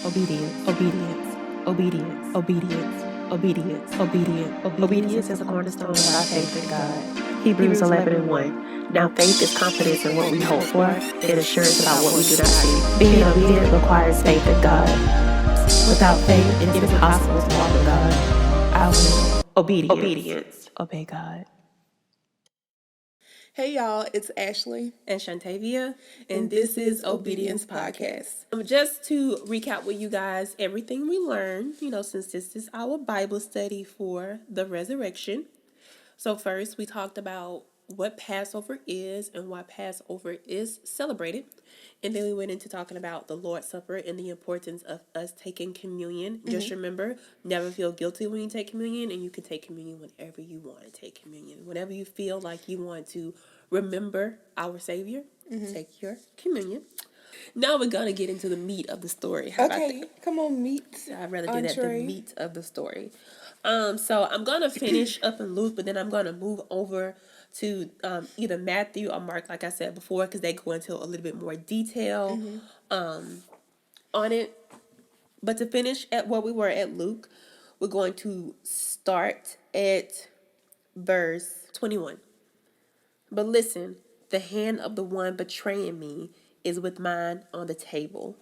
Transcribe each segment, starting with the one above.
obedience, obedience, obedience, obedience, obedience, obedience. Obedience is a cornerstone of our faith in God. Hebrews 11:1. Now faith is confidence in what we hope for and assurance about what we do not see. Being obedient requires faith in God. Without faith, it is impossible to walk with God. I will obedience. Obey God. Hey y'all, it's Ashley And Shantavia, and this is Obedience Podcast. Just to recap with you guys everything we learned, since this is our Bible study for the resurrection. So first we talked about what Passover is and why Passover is celebrated. And then we went into talking about the Lord's Supper and the importance of us taking communion. Just remember, never feel guilty when you take communion, and you can take communion whenever you want to take communion. Whenever you feel like you want to remember our Savior, take your communion. Now we're going to get into the meat of the story. How about that? Come on, meat. I'd rather get at the meat of the story. So I'm going to finish up in Luke, but then I'm going to move over to either Matthew or Mark, like I said before, because they go into a little bit more detail on it. But to finish at where we were at Luke, we're going to start at verse 21. But listen, the hand of the one betraying me is with mine on the table.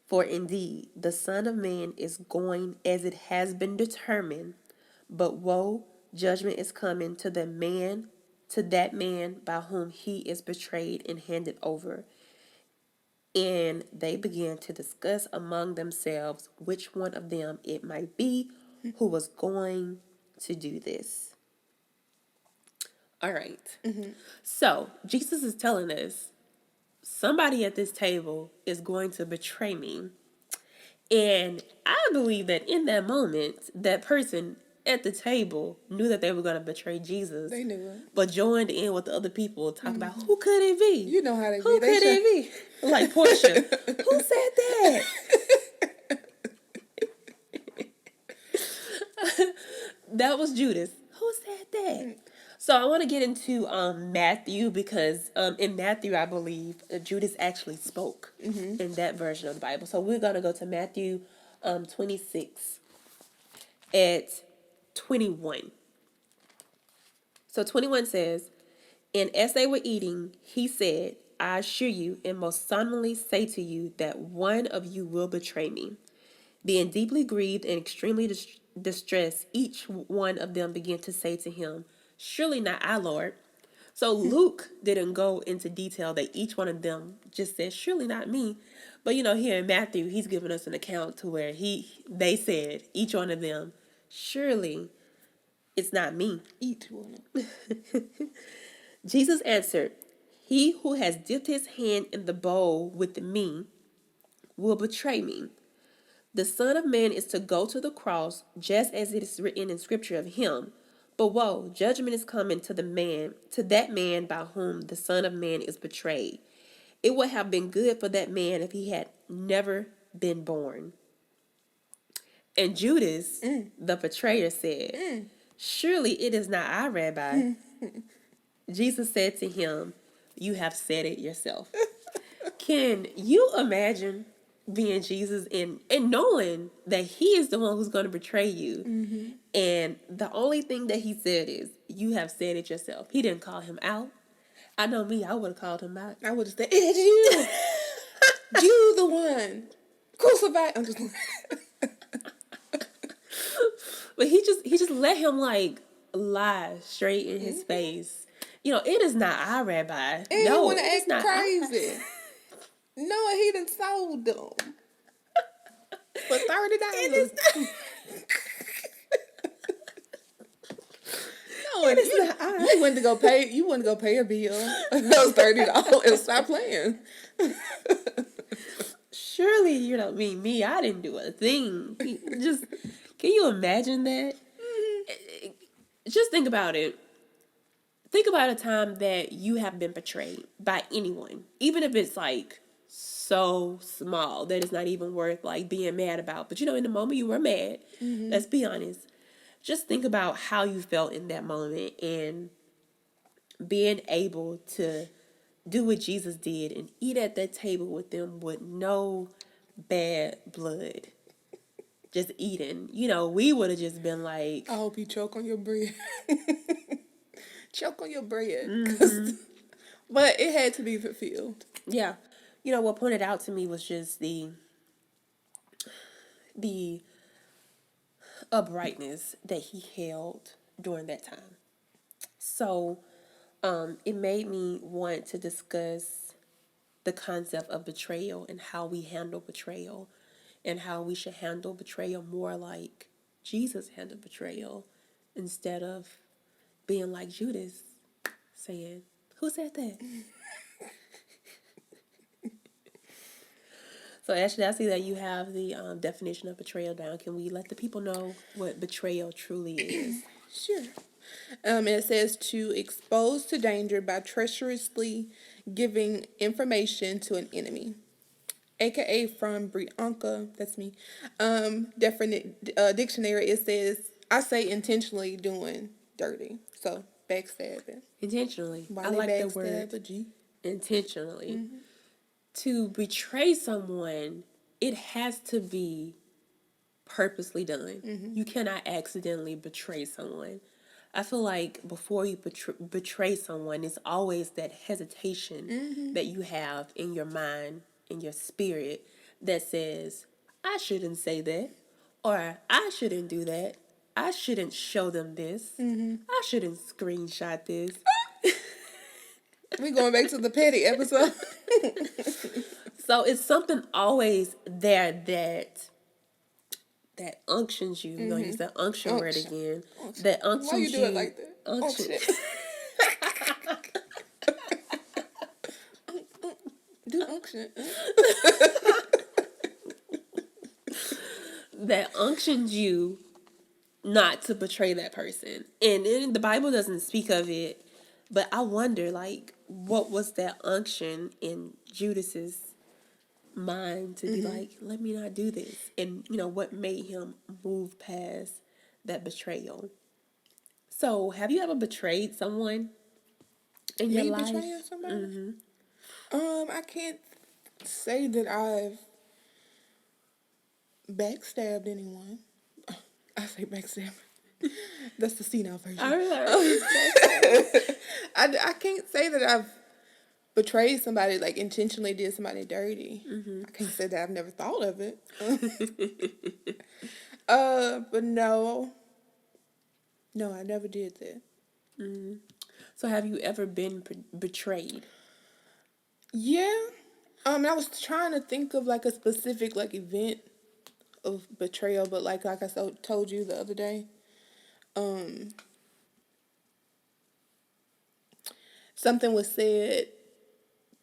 For indeed, the Son of Man is going as it has been determined, but woe, judgment is coming to that man by whom he is betrayed and handed over. And they began to discuss among themselves which one of them it might be who was going to do this. All right. So Jesus is telling us somebody at this table is going to betray me. And I believe that in that moment, that person at the table knew that they were going to betray Jesus. They knew it. But joined in with the other people talking about who could it be? You know how they be. Who could it be? Like Portia. Who said that? That was Judas. Who said that? So I want to get into Matthew because in Matthew, I believe Judas actually spoke in that version of the Bible. So we're going to go to Matthew 26 at 21. So 21 says, and as they were eating, he said, I assure you and most solemnly say to you that one of you will betray me. Being deeply grieved and extremely distressed, each one of them began to say to him, surely not I, Lord. So Luke didn't go into detail that each one of them just said, surely not me. But here in Matthew, he's giving us an account to where they said, each one of them, surely it's not me. Each one. Jesus answered, he who has dipped his hand in the bowl with me will betray me. The Son of Man is to go to the cross, just as it is written in Scripture of him. But woe, judgment is coming to that man by whom the Son of Man is betrayed. It would have been good for that man if he had never been born. And Judas, the betrayer, said, surely it is not I, Rabbi. Jesus said to him, you have said it yourself. Can you imagine being Jesus and knowing that he is the one who's going to betray you? And the only thing that he said is, you have said it yourself. He didn't call him out. I know me, I would have called him out. I would have said, it's you. You the one. Crucified. I'm just But he just let him lie straight in his face. It is not our Rabbi. And no, he want to it's act not crazy. No, he done sold them for $30. No, and you went to go pay. You went to go pay a bill. Those $30 and stop playing. Surely, me. I didn't do a thing. Can you imagine that? Just think about it. Think about a time that you have been betrayed by anyone, even if it's so small that it's not even worth being mad about. But in the moment you were mad. Let's be honest. Just think about how you felt in that moment and being able to do what Jesus did and eat at that table with them with no bad blood. Just eating. We would have just been like, I hope you choke on your bread. Choke on your bread. But it had to be fulfilled. yeah. What pointed out to me was just the uprightness that he held during that time. So, it made me want to discuss the concept of betrayal and how we handle betrayal and how we should handle betrayal more like Jesus handled betrayal instead of being like Judas saying, "Who said that?" So, actually, I see that you have the definition of betrayal down. Can we let the people know what betrayal truly is? Sure. It says to expose to danger by treacherously giving information to an enemy. AKA from Brianka, that's me. Dictionary, it says, I say intentionally doing dirty. So, backstabbing. Intentionally. Why I they like the backstab word a G? intentionally. To betray someone, it has to be purposely done. You cannot accidentally betray someone. I feel like before you betray someone, it's always that hesitation that you have in your mind, in your spirit, that says, I shouldn't say that, or I shouldn't do that. I shouldn't show them this. I shouldn't screenshot this. We going back to the petty episode. So it's something always there that unctions you. We're gonna use that unction word again. That unctions Why you do it like that? Unction. Do unction. That unctions you not to betray that person. And the Bible doesn't speak of it, but I wonder, like, what was that unction in Judas's mind to be like, let me not do this? And, what made him move past that betrayal? So, have you ever betrayed someone in your life? Betraying somebody? I can't say that I've backstabbed anyone. I say backstab. That's the senile version. I can't say that I've betrayed somebody, like intentionally did somebody dirty. I can't say that I've never thought of it. But no, I never did that. So, have you ever been betrayed? Yeah. I was trying to think of like a specific like event of betrayal, but like I told you the other day, something was said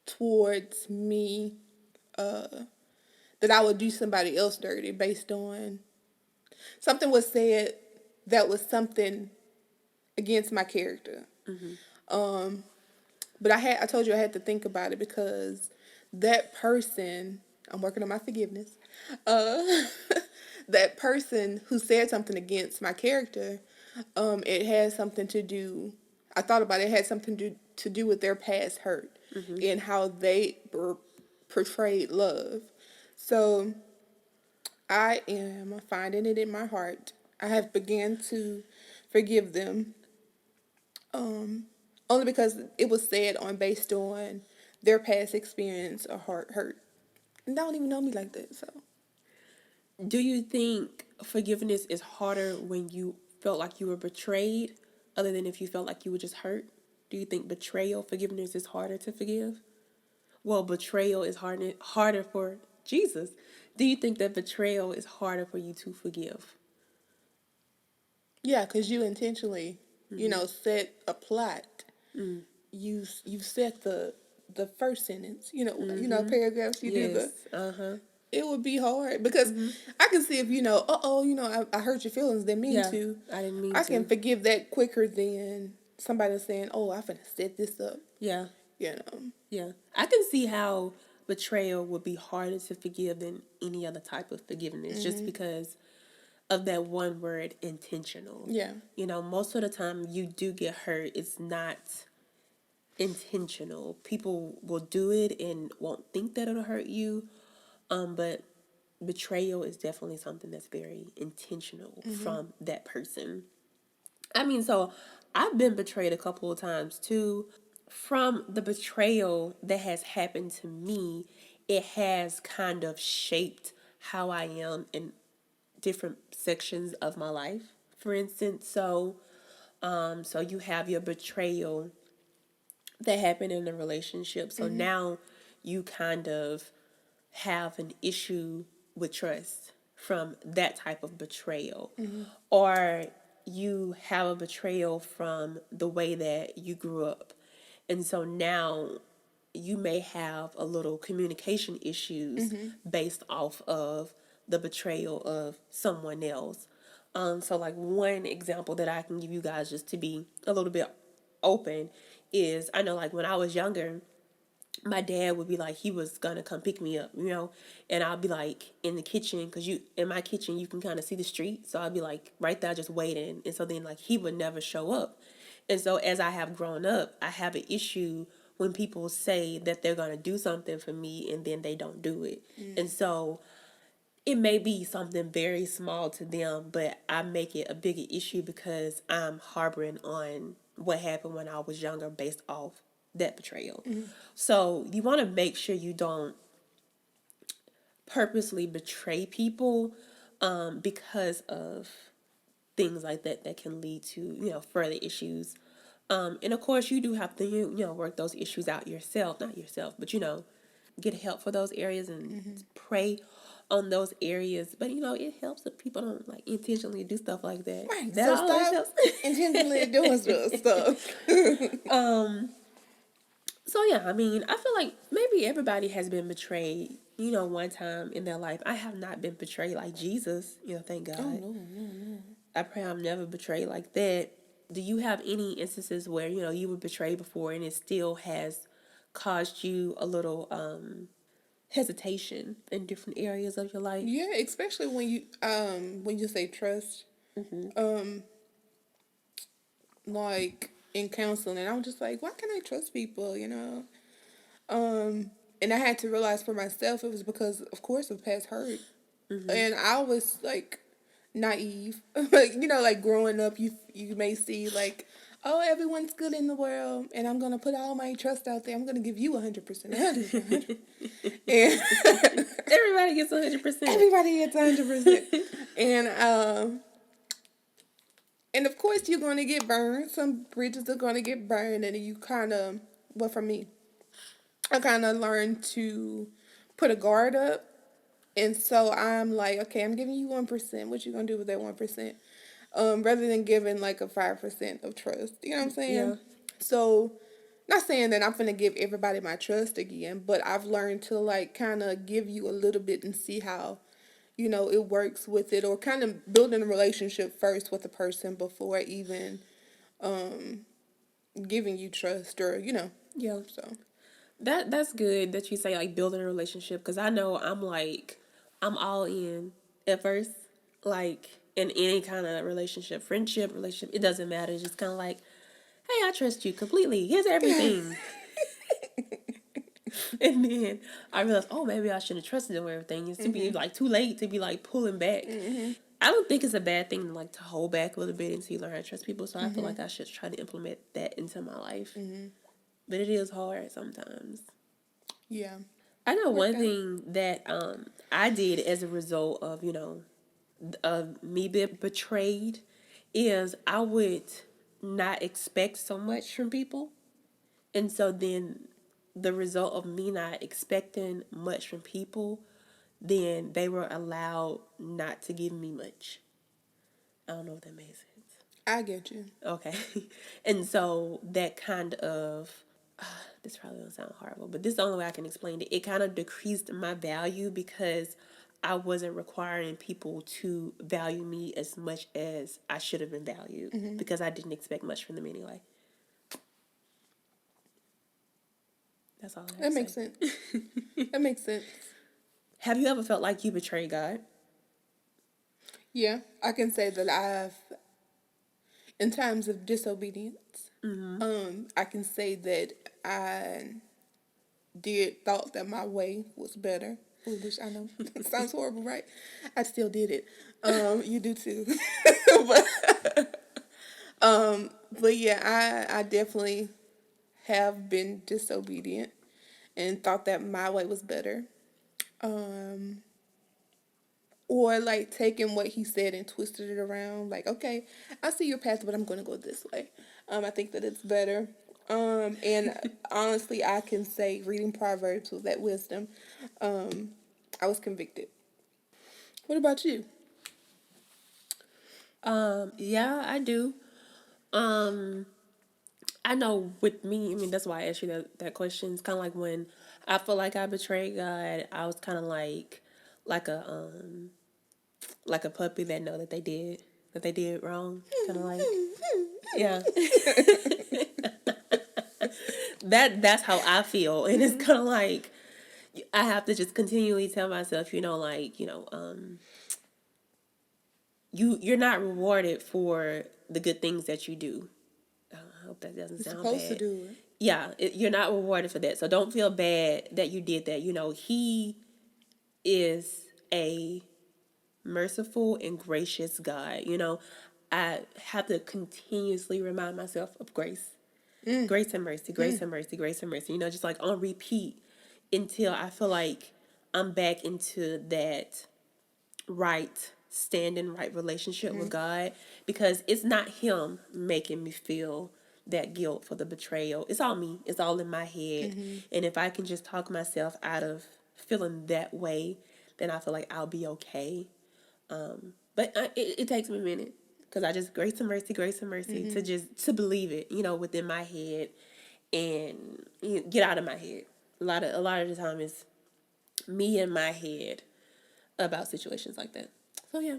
towards me that I would do somebody else dirty based on something was said that was something against my character. But I told you I had to think about it because that person, I'm working on my forgiveness. That person who said something against my character, it had something to do. I thought about it. It had something to do with their past hurt and how they portrayed love. So I am finding it in my heart. I have began to forgive them. Only because it was said based on their past experience or heart hurt. And they don't even know me like that, so. Do you think forgiveness is harder when you felt like you were betrayed, other than if you felt like you were just hurt? Do you think forgiveness is harder to forgive? Well, betrayal is harder for Jesus. Do you think that betrayal is harder for you to forgive? Yeah, because you intentionally, set a plot. You set the first sentence. Paragraphs. You do the. It would be hard because I can see if I hurt your feelings. Didn't mean to. I didn't mean I to. can forgive that quicker than somebody saying, "Oh, I finna set this up." Yeah. Yeah, I can see how betrayal would be harder to forgive than any other type of forgiveness, just because of that one word, intentional. Yeah. Most of the time you do get hurt, it's not intentional. People will do it and won't think that it'll hurt you. But betrayal is definitely something that's very intentional from that person. I mean, so I've been betrayed a couple of times too. From the betrayal that has happened to me, it has kind of shaped how I am in different sections of my life. For instance, so you have your betrayal that happened in a relationship. So now you kind of have an issue with trust from that type of betrayal. Or you have a betrayal from the way that you grew up. And so now you may have a little communication issues based off of the betrayal of someone else. So like one example that I can give you guys just to be a little bit open is I know like when I was younger, my dad would be like he was gonna come pick me up, and I'll be like in the kitchen because you in my kitchen you can kind of see the street, so I'll be like right there just waiting, and so then like he would never show up, and so as I have grown up, I have an issue when people say that they're gonna do something for me and then they don't do it, and so it may be something very small to them, but I make it a bigger issue because I'm harboring on what happened when I was younger based off that betrayal. So you want to make sure you don't purposely betray people because of things like that that can lead to, further issues. And of course, you do have to, work those issues out yourself, not yourself, but, get help for those areas and pray on those areas. But, it helps if people don't like intentionally do stuff like that. Right. That So always stop helps. intentionally doing stuff. So yeah, I mean, I feel like maybe everybody has been betrayed, one time in their life. I have not been betrayed like Jesus, thank God. Oh no. I pray I'm never betrayed like that. Do you have any instances where, you were betrayed before and it still has caused you a little hesitation in different areas of your life? Yeah, especially when you say trust. Um, like in counseling, and I'm just like, why can I trust people? And I had to realize for myself it was because, of course, of past hurt, and I was like naive, like growing up, you may see like, oh, everyone's good in the world, and I'm gonna put all my trust out there. I'm gonna give you 100%, 100%, and Everybody gets 100%. everybody gets 100%, and of course you're gonna get burned. Some bridges are gonna get burned, and you kind of, well, for me, I kind of learned to put a guard up. And so I'm like, okay, I'm giving you 1%. What you gonna do with that 1%? Rather than giving like a 5% of trust. You know what I'm saying? Yeah. So, not saying that I'm gonna give everybody my trust again, but I've learned to like kind of give you a little bit and see how, it works with it, or kind of building a relationship first with the person before even giving you trust, or Yeah. so. That's good that you say like building a relationship, because I know I'm all in at first, like in any kind of relationship, friendship, relationship, it doesn't matter. It's just kind of like, hey, I trust you completely. Here's everything. And then I realized, oh, maybe I should have trusted them with everything. It's to be like too late to be like pulling back. I don't think it's a bad thing like to hold back a little bit until you learn how to trust people. So I feel like I should try to implement that into my life. But it is hard sometimes. Yeah. I know Work one out. thing that I did as a result of of me being betrayed is I would not expect so much from people, and so then the result of me not expecting much from people, then they were allowed not to give me much. I don't know if that makes sense. I get you. Okay. And so that kind of, this probably gonna sound horrible, but this is the only way I can explain it. It kind of decreased my value because I wasn't requiring people to value me as much as I should have been valued because I didn't expect much from them anyway. That's all I have That to makes say. sense. That makes sense. Have you ever felt like you betrayed God? Yeah, I can say that in times of disobedience, I can say that I thought that my way was better. Foolish, I know. Sounds horrible, right? I still did it. You do too. But yeah, I definitely have been disobedient and thought that my way was better. Um, or like taking what he said and twisted it around. Like, okay, I see your path, but I'm going to go this way. I think that it's better. And honestly, I can say reading Proverbs with that wisdom, I was convicted. What about you? Yeah, I do. Um, I know with me, I mean, that's why I asked you that question. It's kind of like when I feel like I betrayed God, I was kind of like a, like a puppy that know that they did wrong. Kind of like, yeah, that's how I feel. And it's kind of like, I have to just continually tell myself, you're not rewarded for the good things that you do. I hope that doesn't You're sound supposed to bad. do it. Yeah, you're not rewarded for that. So don't feel bad that you did that. He is a merciful and gracious God. I have to continuously remind myself of grace. Grace and mercy, grace and mercy, grace and mercy. Just like on repeat until I feel like I'm back into that right standing, right relationship with God, because it's not him making me feel that guilt for the betrayal. It's all me. It's all in my head. And if I can just talk myself out of feeling that way, then I feel like I'll be okay. But it takes me a minute because I just grace and mercy to just to believe it, within my head and get out of my head. A lot of the time is me in my head about situations like that. So yeah,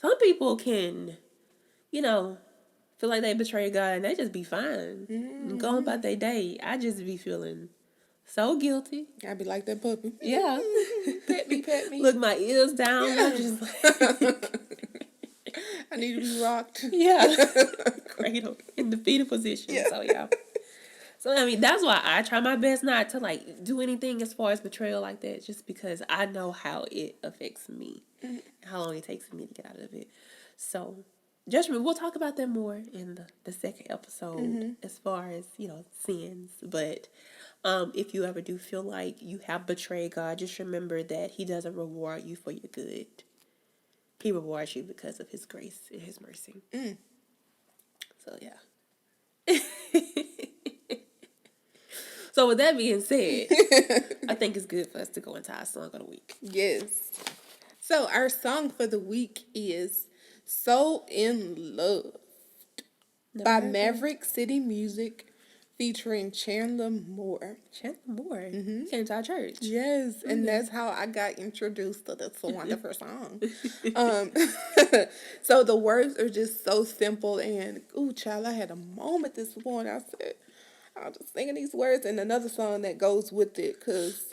some people can, you know, feel like they betray God and they just be fine and go about their day. I just be feeling so guilty. I'd be like that puppy. Yeah, Pet me, pet me. look my ears down. Yeah. I'm just like, I need to be rocked. yeah, cradle in the fetal position. Yeah. So yeah. So I mean that's why I try my best not to like do anything as far as betrayal like that, just because I know how it affects me, how long it takes for me to get out of it. So judgment, we'll talk about that more in the second episode as far as sins. But if you ever do feel like you have betrayed God, just remember that He doesn't reward you for your good. He rewards you because of His grace and His mercy. So yeah. So with that being said, I think it's good for us to go into our song of the week. Yes. So our song for the week is So in Love by Maverick City Music featuring Chandler Moore. Chandler Moore. He came to our church. Yes, and that's how I got introduced to this wonderful song. So the words are just so simple, and ooh, child, I had a moment this morning. I said, I'll just singing these words and another song that goes with it, because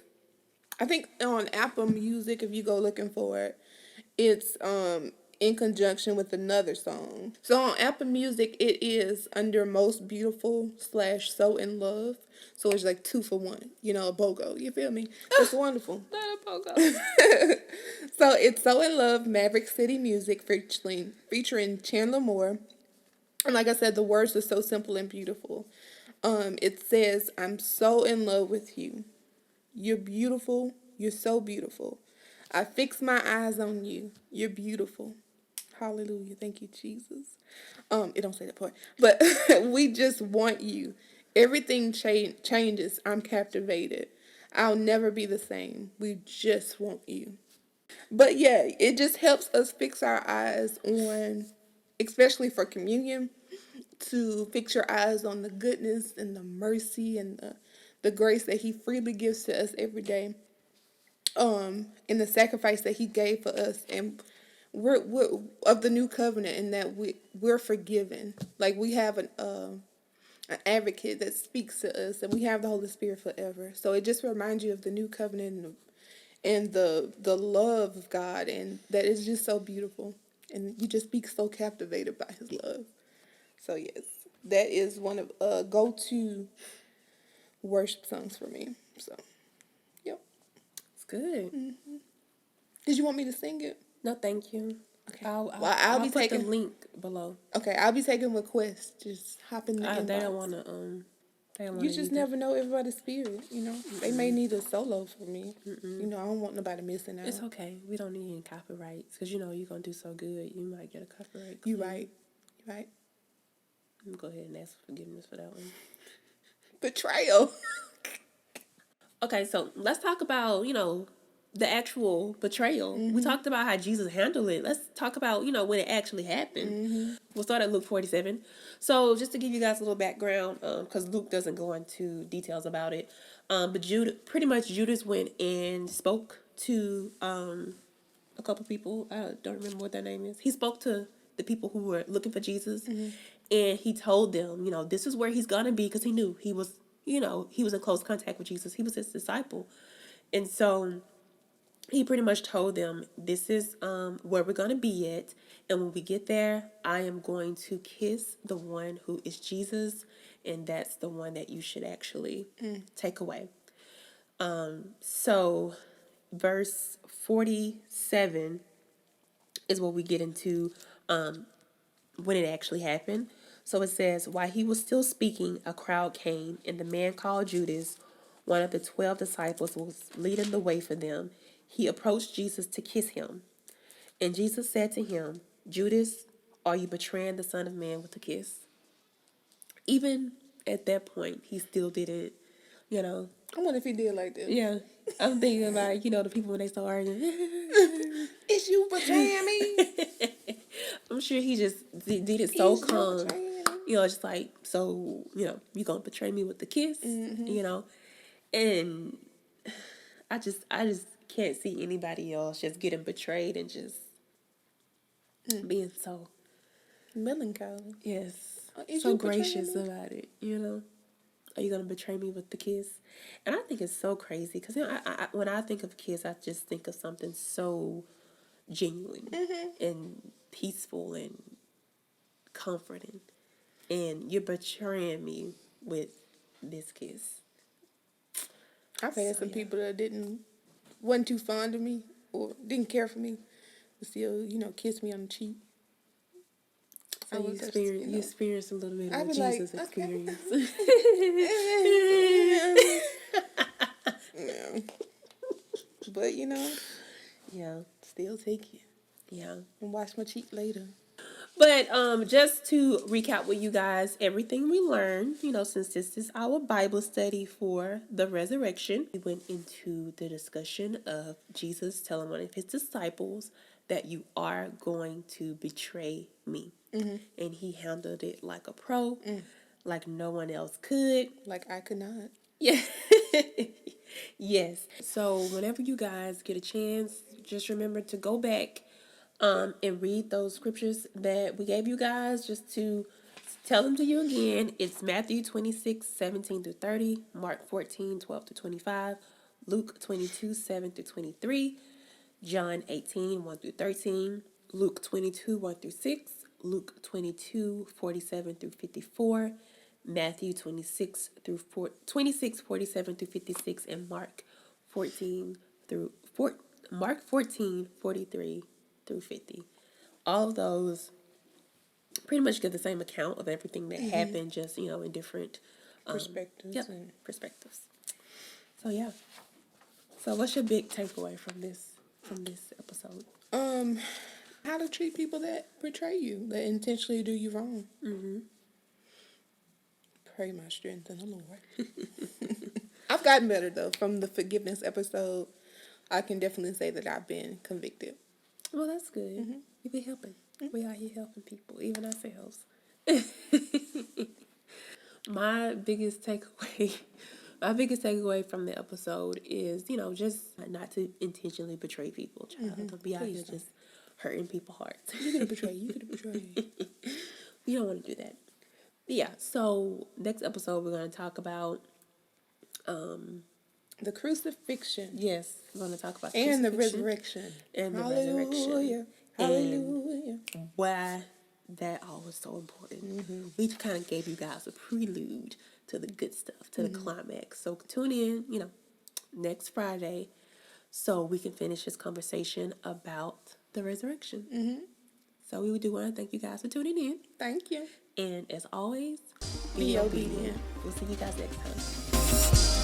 I think on Apple Music, if you go looking for it, it's in conjunction with another song. So on Apple Music, it is under Most Beautiful / So in Love. So it's like 2 for 1, a BOGO. You feel me? It's wonderful. Not a pogo. So it's So in Love, Maverick City Music featuring Chandler Moore. And like I said, the words are so simple and beautiful. It says, I'm so in love with you. You're beautiful. You're so beautiful. I fix my eyes on you. You're beautiful. Hallelujah. Thank you, Jesus. It don't say that part. But we just want you. Everything changes. I'm captivated. I'll never be the same. We just want you. But yeah, it just helps us fix our eyes on, especially for communion, to fix your eyes on the goodness and the mercy and the grace that He freely gives to us every day. And the sacrifice that He gave for us, and we're of the new covenant, and that we're forgiven. Like we have an advocate that speaks to us, and we have the Holy Spirit forever. So it just reminds you of the new covenant and the love of God, and that is just so beautiful, and you just be so captivated by His love. So yes, that is one of go-to worship songs for me. So, yep. good. Did you want me to sing it? No, thank you. Okay. I'll be put taking the link below. Okay, I'll be taking requests. Just hop in the inbox. They don't want to. They don't want You to. just never know everybody's spirit. You know, they may need a solo for me. You know, I don't want nobody missing out. It's okay. We don't need any copyrights because you know you're gonna do so good. You might get a copyright. You right. You right. Go ahead and ask for forgiveness for that one. Betrayal. Okay, so let's talk about the actual betrayal. We talked about how Jesus handled it. Let's talk about when it actually happened. We'll start at Luke 47. So just to give you guys a little background, because Luke doesn't go into details about it, but Judas went and spoke to a couple people. I don't remember what their name is. He spoke to the people who were looking for Jesus, and he told them, this is where he's gonna be, because he knew he was in close contact with Jesus. He was his disciple, and so he pretty much told them, this is where we're going to be at. And when we get there, I am going to kiss the one who is Jesus. And that's the one that you should actually take away. So verse 47 is what we get into when it actually happened. So it says, while he was still speaking, a crowd came, and the man called Judas, one of the 12 disciples, was leading the way for them. He approached Jesus to kiss him. And Jesus said to him, Judas, are you betraying the Son of Man with a kiss? Even at that point, he still didn't, I wonder if he did like that. Yeah. I'm thinking about, the people when they start arguing. Is you betraying me? I'm sure he just did it so calm. Just like, so, you going to betray me with the kiss, and I just can't see anybody else just getting betrayed and just being so melancholy. Yes. Is so you gracious about it, Are you going to betray me with the kiss? And I think it's so crazy because, I when I think of kiss, I just think of something so genuine and peaceful and comforting. And you're betraying me with this kiss. I've had some people that wasn't too fond of me or didn't care for me, but still, kiss me on the cheek. So you experience a little bit of Jesus experience. Yeah. But yeah, still take it. Yeah, and wash my cheek later. But just to recap with you guys, everything we learned, since this is our Bible study for the resurrection, we went into the discussion of Jesus telling one of his disciples that you are going to betray me. And he handled it like a pro, like no one else could. Like I could not. Yeah. Yes. So whenever you guys get a chance, just remember to go back and read those scriptures that we gave you guys, just to tell them to you again. It's Matthew 26, 17 through 30, Mark 14, 12 to 25, Luke 22, 7 through 23, John 18, 1 through 13, Luke 22, 1 through 6, Luke 22, 47 through 54, Matthew 26, 47 through 56, and Mark 14, 43 through 50. All of those pretty much give the same account of everything that happened, just, in different perspectives. Perspectives. So, yeah. So, what's your big takeaway from this episode? How to treat people that betray you, that intentionally do you wrong. Pray my strength in the Lord. I've gotten better, though. From the forgiveness episode, I can definitely say that I've been convicted. Well, that's good. You be helping. We out here helping people, even ourselves. My biggest takeaway from the episode is, just not to intentionally betray people, child. Don't be out here just hurting people's hearts. You're going to betray. You're going to betray. You don't want to do that. Yeah, so next episode we're going to talk about the crucifixion. Yes, we're going to talk about and the resurrection. And the Hallelujah. resurrection. Hallelujah. And why that all was so important. We kind of gave you guys a prelude to the good stuff, to the climax. So tune in, next Friday so we can finish this conversation about the resurrection. Mm-hmm. So we do want to thank you guys for tuning in. Thank you. And as always, Be obedient. We'll see you guys next time.